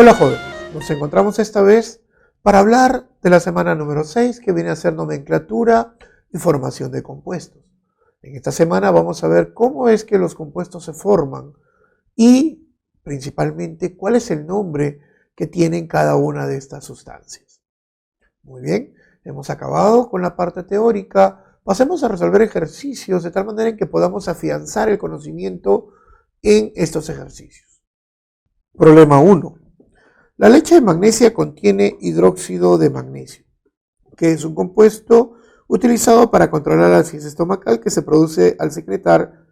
Hola jóvenes, nos encontramos esta vez para hablar de la semana número 6 que viene a ser nomenclatura y formación de compuestos. En esta semana vamos a ver cómo es que los compuestos se forman y principalmente cuál es el nombre que tienen cada una de estas sustancias. Muy bien, hemos acabado con la parte teórica. Pasemos a resolver ejercicios de tal manera en que podamos afianzar el conocimiento en estos ejercicios. Problema 1. La leche de magnesia contiene hidróxido de magnesio, que es un compuesto utilizado para controlar la acidez estomacal que se produce al secretar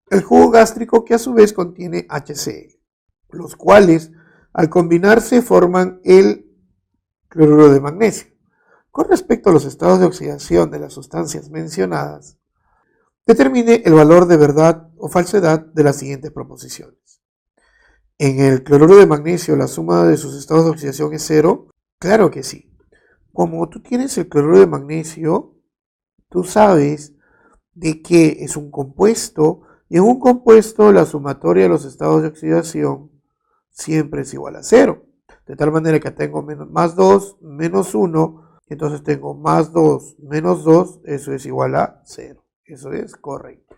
el jugo gástrico, que a su vez contiene HCl, los cuales al combinarse forman el cloruro de magnesio. Con respecto a los estados de oxidación de las sustancias mencionadas, determine el valor de verdad o falsedad de las siguientes proposiciones. ¿En el cloruro de magnesio la suma de sus estados de oxidación es 0? Claro que sí. Como tú tienes el cloruro de magnesio, tú sabes de que es un compuesto, y en un compuesto la sumatoria de los estados de oxidación siempre es igual a 0. De tal manera que tengo más 2 menos 1, entonces tengo más 2 menos 2, eso es igual a 0. Eso es correcto.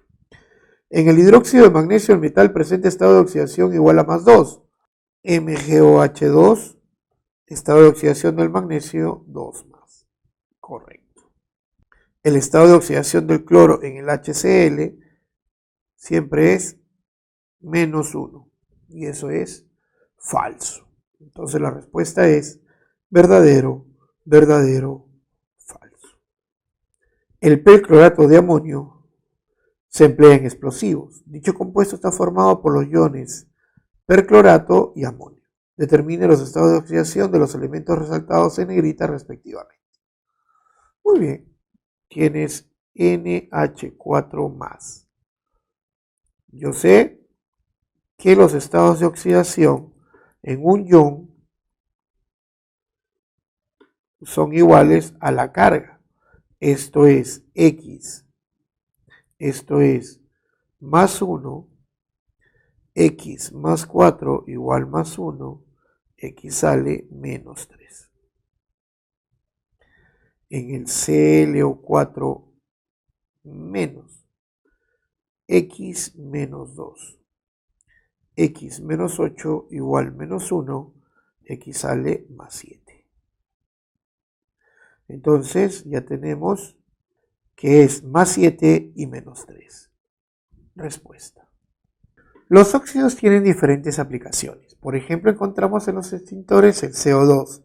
En el hidróxido de magnesio el metal presenta estado de oxidación igual a más 2. MgOH2, estado de oxidación del magnesio, 2 más. Correcto. El estado de oxidación del cloro en el HCl siempre es menos 1. Y eso es falso. Entonces la respuesta es verdadero, verdadero, falso. El perclorato de amonio se emplea en explosivos. Dicho compuesto está formado por los iones perclorato y amonio. Determine los estados de oxidación de los elementos resaltados en negrita respectivamente. Muy bien. Tienes NH4+. Yo sé que los estados de oxidación en un ion son iguales a la carga. Esto es X. Esto es más 1, X más 4 igual más 1, X sale menos 3. En el ClO4 menos, X menos 2, X menos 8 igual menos 1, X sale más 7. Entonces ya tenemos que es más 7 y menos 3. Respuesta. Los óxidos tienen diferentes aplicaciones. Por ejemplo, encontramos en los extintores el CO2,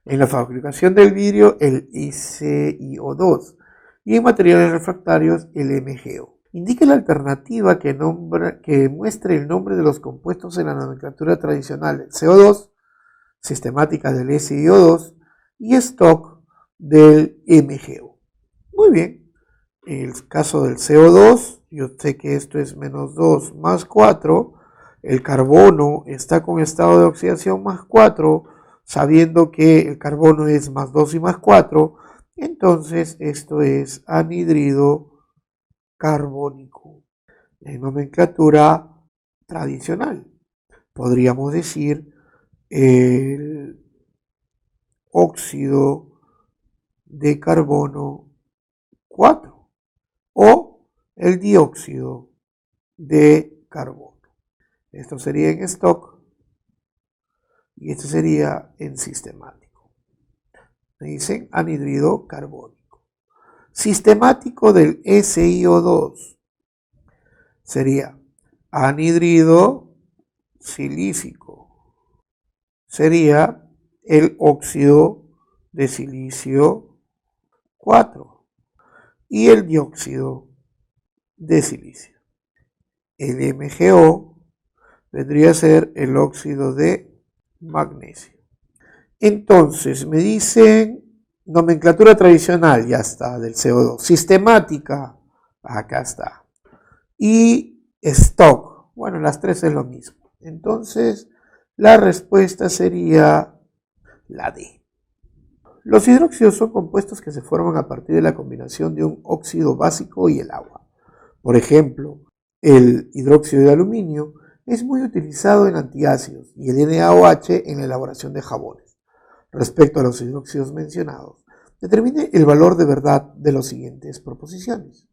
en la fabricación del vidrio el ICIO2 y en materiales refractarios el MgO. Indique la alternativa que muestre el nombre de los compuestos en la nomenclatura tradicional del CO2, sistemática del SiO2 y stock del MgO. Muy bien. En el caso del CO2, yo sé que esto es menos 2 más 4. El carbono está con estado de oxidación más 4, sabiendo que el carbono es más 2 y más 4. Entonces esto es anhídrido carbónico. En nomenclatura tradicional, podríamos decir el óxido de carbono 4. O el dióxido de carbono. Esto sería en stock y esto sería en sistemático. Me dicen anhídrido carbónico. Sistemático del SiO2 sería anhídrido silícico. Sería el óxido de silicio 4. Y el dióxido de silicio. El MgO vendría a ser el óxido de magnesio. Entonces, me dicen nomenclatura tradicional, ya está, del CO2. Sistemática, acá está. Y stock, bueno, las tres es lo mismo. Entonces, la respuesta sería la D. Los hidróxidos son compuestos que se forman a partir de la combinación de un óxido básico y el agua. Por ejemplo, el hidróxido de aluminio es muy utilizado en antiácidos y el NaOH en la elaboración de jabones. Respecto a los hidróxidos mencionados, determine el valor de verdad de las siguientes proposiciones.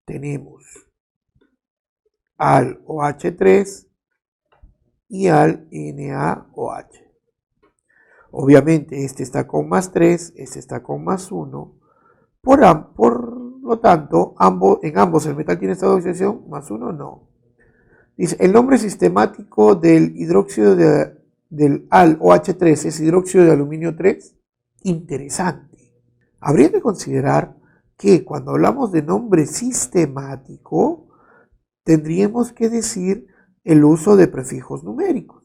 Tenemos al OH3 y al NaOH. Obviamente este está con más 3, este está con más 1. Por lo tanto, en ambos el metal tiene estado de oxidación, más 1 no. Dice, el nombre sistemático del hidróxido del al OH3 es hidróxido de aluminio 3. Interesante. Habría que considerar que cuando hablamos de nombre sistemático, tendríamos que decir el uso de prefijos numéricos.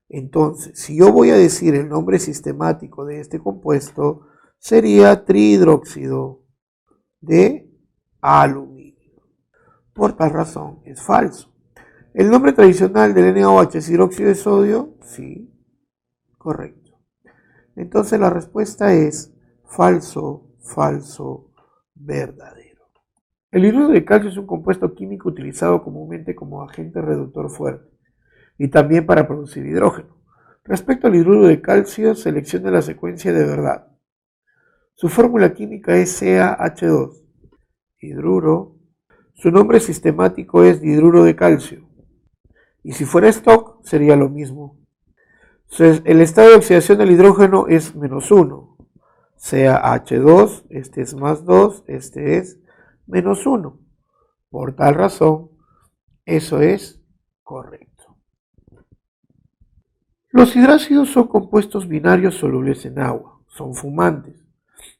Entonces, si yo voy a decir el nombre sistemático de este compuesto, sería trihidróxido de aluminio. Por tal razón, es falso. ¿El nombre tradicional del NaOH es hidróxido de sodio? Sí, correcto. Entonces la respuesta es falso, falso, verdadero. El hidruro de calcio es un compuesto químico utilizado comúnmente como agente reductor fuerte y también para producir hidrógeno. Respecto al hidruro de calcio, seleccione la secuencia de verdad. Su fórmula química es CaH2. Hidruro. Su nombre sistemático es dihidruro de calcio. Y si fuera stock, sería lo mismo. Entonces, el estado de oxidación del hidrógeno es -1. CaH2, este es más 2, este es -1. Por tal razón, eso es correcto. Los hidrácidos son compuestos binarios solubles en agua, son fumantes,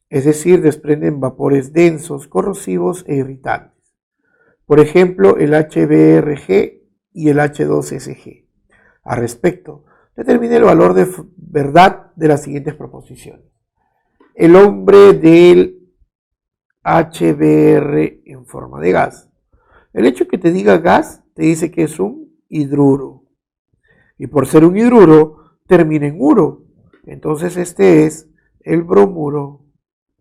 es decir, desprenden vapores densos, corrosivos e irritantes. Por ejemplo, el HBrG y el H2SG. Al respecto, determine el valor de verdad de las siguientes proposiciones. El nombre del HBr en forma de gas. El hecho que te diga gas te dice que es un hidruro. Y por ser un hidruro, termina en uro. Entonces este es el bromuro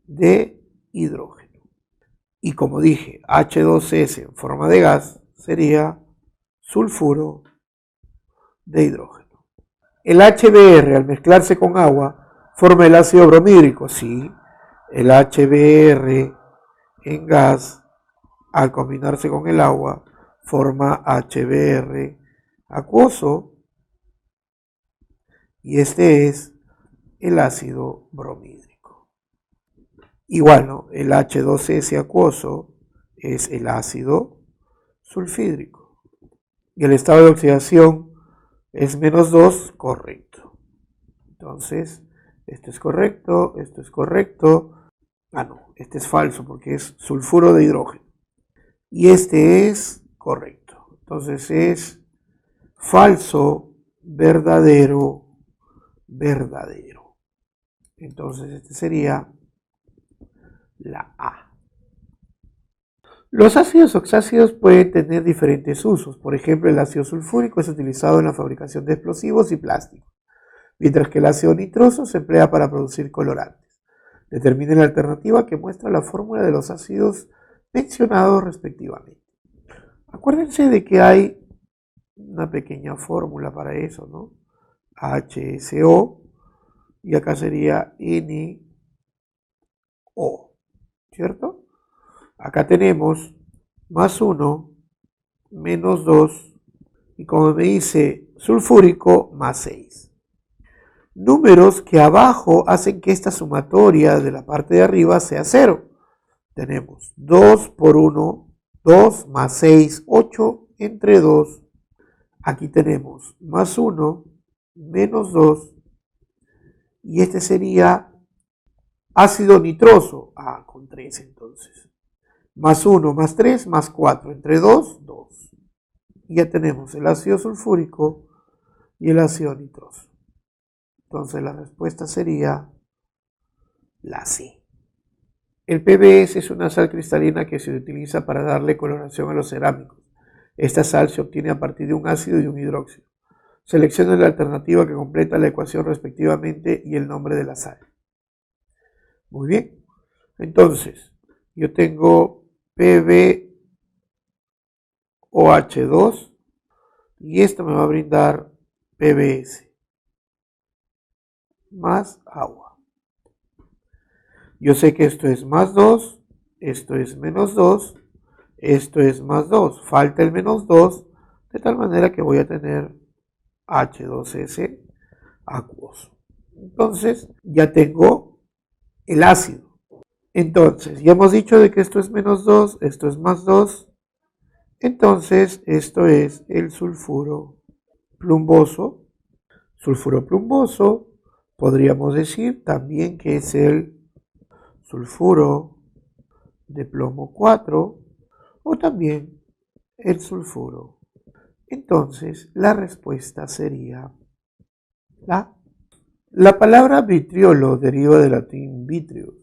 de hidrógeno. Y como dije, H2S en forma de gas sería sulfuro de hidrógeno. El HBr al mezclarse con agua forma el ácido bromídrico. Sí, el HBr en gas al combinarse con el agua forma HBr acuoso y este es el ácido bromídrico. Igual, ¿no? El H2S acuoso es el ácido sulfídrico. Y el estado de oxidación es -2, correcto. Entonces, esto es correcto, esto es correcto. Ah, no, este es falso porque es sulfuro de hidrógeno. Y este es correcto. Entonces es falso, verdadero, verdadero. Entonces este sería la A. Los ácidos oxácidos pueden tener diferentes usos. Por ejemplo, el ácido sulfúrico es utilizado en la fabricación de explosivos y plásticos, mientras que el ácido nitroso se emplea para producir colorantes. Determine la alternativa que muestra la fórmula de los ácidos mencionados respectivamente. Acuérdense de que hay una pequeña fórmula para eso, ¿no? HSO y acá sería NO, ¿cierto? Acá tenemos +1, -2 y como me dice sulfúrico, +6. Números que abajo hacen que esta sumatoria de la parte de arriba sea 0. Tenemos 2 por 1, 2 más 6, 8 entre 2. Aquí tenemos +1, -2 y este sería ácido nitroso. Ah, con 3 entonces. +1 más 3 más 4 entre 2, 2. Y ya tenemos el ácido sulfúrico y el ácido nitroso. Entonces la respuesta sería la C. El PBS es una sal cristalina que se utiliza para darle coloración a los cerámicos. Esta sal se obtiene a partir de un ácido y un hidróxido. Seleccione la alternativa que completa la ecuación respectivamente y el nombre de la sal. Muy bien. Entonces, yo tengo PbOH2. y esto me va a brindar PBS más agua. Yo sé que esto es más 2, esto es menos 2, esto es más 2, falta el menos 2, de tal manera que voy a tener H2S acuoso. Entonces ya tengo el ácido. Entonces ya hemos dicho de que esto es menos 2, esto es más 2, entonces esto es el sulfuro plumboso. Sulfuro plumboso, podríamos decir también que es el sulfuro de plomo 4 o también el sulfuro. Entonces la respuesta sería la. La palabra vitriolo deriva del latín vitreus,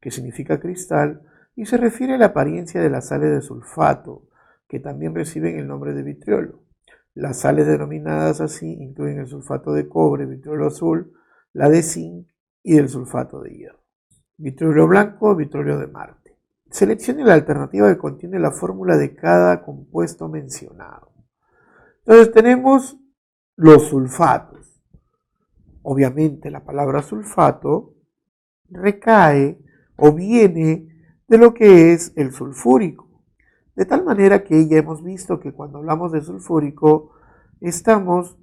que significa cristal, y se refiere a la apariencia de las sales de sulfato, que también reciben el nombre de vitriolo. Las sales denominadas así incluyen el sulfato de cobre, vitriolo azul, la de zinc y el sulfato de hierro. Vitriolo blanco, vitriolo de Marte. Seleccione la alternativa que contiene la fórmula de cada compuesto mencionado. Entonces tenemos los sulfatos. Obviamente la palabra sulfato recae o viene de lo que es el sulfúrico. De tal manera que ya hemos visto que cuando hablamos de sulfúrico estamos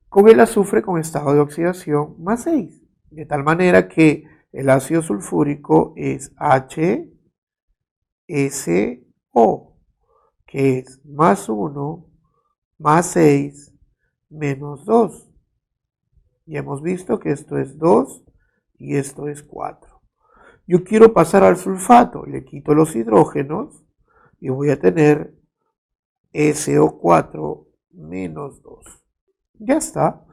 con el azufre con estado de oxidación más 6. De tal manera que el ácido sulfúrico es HSO, que es más 1 más 6 menos 2. Ya hemos visto que esto es 2 y esto es 4. Yo quiero pasar al sulfato, le quito los hidrógenos y voy a tener SO4 menos 2. Ya está.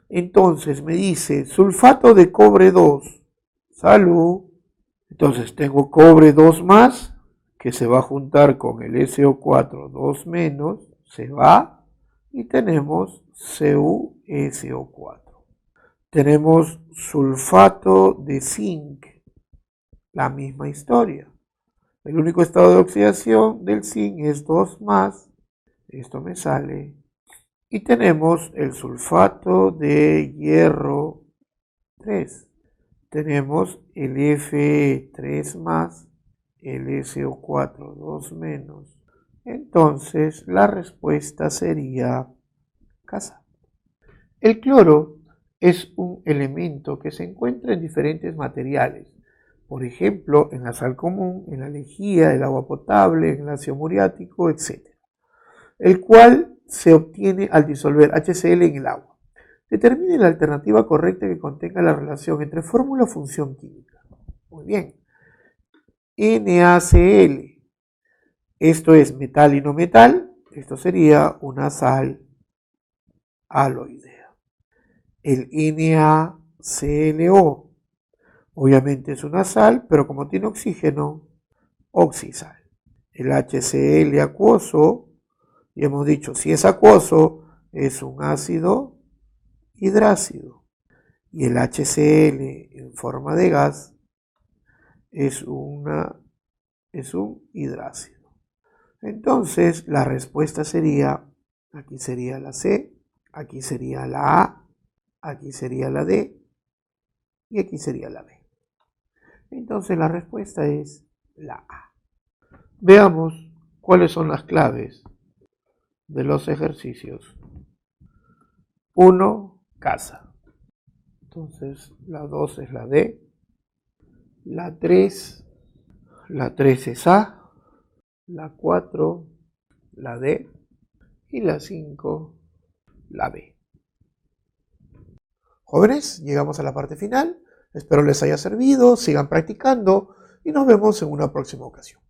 Entonces me dice sulfato de cobre 2. Salud. Entonces tengo cobre 2 más, que se va a juntar con el SO4 2 menos, se va, y tenemos CuSO4. Tenemos sulfato de zinc, la misma historia. El único estado de oxidación del zinc es 2 más, esto me sale. Y tenemos el sulfato de hierro 3. Tenemos el Fe3 más, el SO4 2 menos. Entonces la respuesta sería casa. El cloro es un elemento que se encuentra en diferentes materiales, por ejemplo, en la sal común, en la lejía, el agua potable, en el ácido muriático, etc., el cual se obtiene al disolver HCl en el agua. Determine la alternativa correcta que contenga la relación entre fórmula y función química. Muy bien. NaCl. Esto es metal y no metal. Esto sería una sal aloidea. El NaClO. Obviamente es una sal, pero como tiene oxígeno, oxisal. El HCl acuoso, y hemos dicho, si es acuoso, es un ácido hidrácido. Y el HCl en forma de gas es un hidrácido. Entonces, la respuesta sería, aquí sería la C, aquí sería la A, aquí sería la D, y aquí sería la B. Entonces la respuesta es la A. Veamos cuáles son las claves de los ejercicios. 1, casa. Entonces la 2 es la D. La 3 es A. La 4, la D. Y la 5, la B. Jóvenes, llegamos a la parte final. Espero les haya servido, sigan practicando y nos vemos en una próxima ocasión.